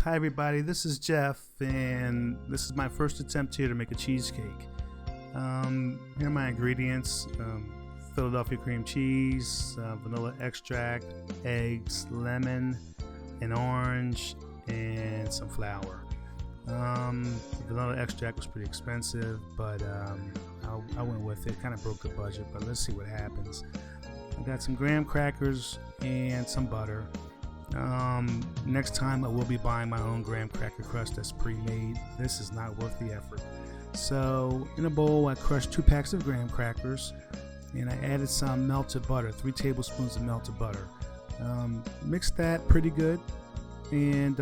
Hi everybody, this is Jeff, and this is my first attempt here to make a cheesecake. Here are my ingredients: Philadelphia cream cheese, vanilla extract, eggs, lemon, an orange, and some flour. The vanilla extract was pretty expensive, but I went with it. Kind of broke the budget, but let's see what happens. I got some graham crackers and some butter. Next time I will be buying my own graham cracker crust that's pre-made. This is not worth the effort. So in a bowl I crushed 2 packs of graham crackers and I added some melted butter, 3 tablespoons of melted butter. Mix that pretty good, and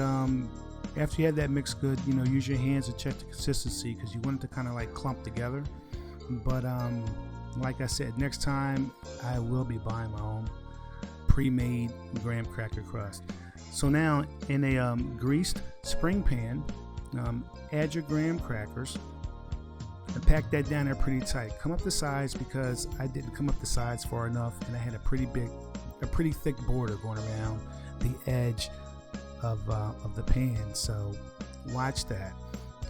after you have that mixed good, use your hands to check the consistency because you want it to kind of like clump together. But like I said, next time I will be buying my own pre-made graham cracker crust. So now in a greased spring pan, add your graham crackers and pack that down there pretty tight. Come up the sides because I didn't come up the sides far enough, and I had a pretty thick border going around the edge of the pan. So watch that.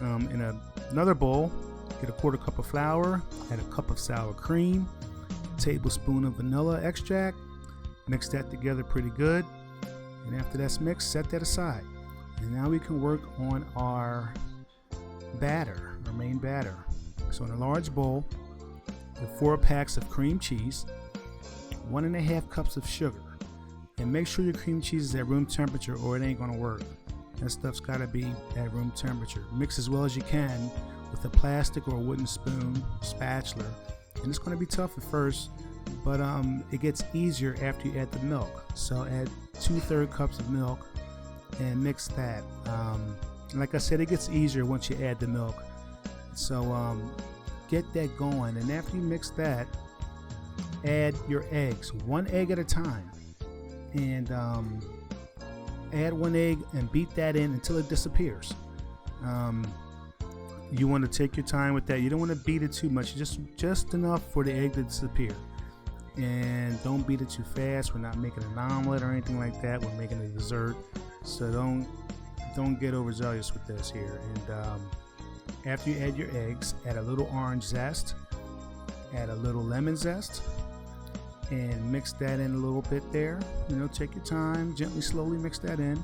In another bowl, get a 1/4 cup of flour, add a cup of sour cream, a tablespoon of vanilla extract. Mix that together pretty good, and after that's mixed, set that aside. And now we can work on our batter, our main batter. So in a large bowl, with 4 packs of cream cheese, 1½ cups of sugar, and make sure your cream cheese is at room temperature or it ain't gonna work. That stuff's gotta be at room temperature. Mix as well as you can with a plastic or a wooden spoon, spatula, and it's gonna be tough at first, but it gets easier after you add the milk. So add 2/3 cups of milk and mix that. Like I said, it gets easier once you add the milk. So get that going, and after you mix that, add your eggs, 1 egg at a time, and add 1 egg and beat that in until it disappears. You want to take your time with that. You don't want to beat it too much, just enough for the egg to disappear. And don't beat it too fast. We're not making an omelet or anything like that. We're making a dessert, so don't get overzealous with this here. And after you add your eggs, add a little orange zest, add a little lemon zest, and mix that in a little bit there. Take your time, gently, slowly mix that in.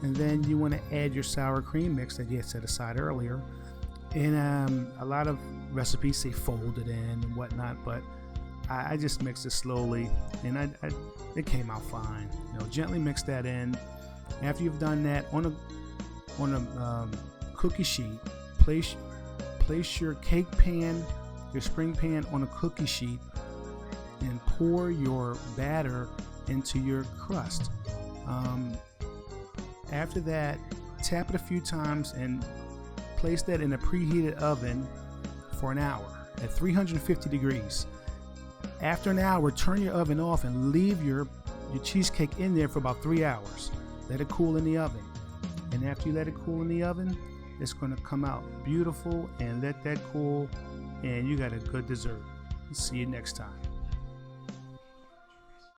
And then you want to add your sour cream mix that you had set aside earlier. And a lot of recipes say fold it in and whatnot, but I just mixed it slowly, and it came out fine. Gently mix that in. After you've done that, on a cookie sheet, place your cake pan, your spring pan on a cookie sheet, and pour your batter into your crust. After that, tap it a few times and place that in a preheated oven for an hour at 350 degrees. After an hour, turn your oven off and leave your cheesecake in there for about 3 hours. Let it cool in the oven. And after you let it cool in the oven, it's going to come out beautiful, and let that cool, and you got a good dessert. See you next time.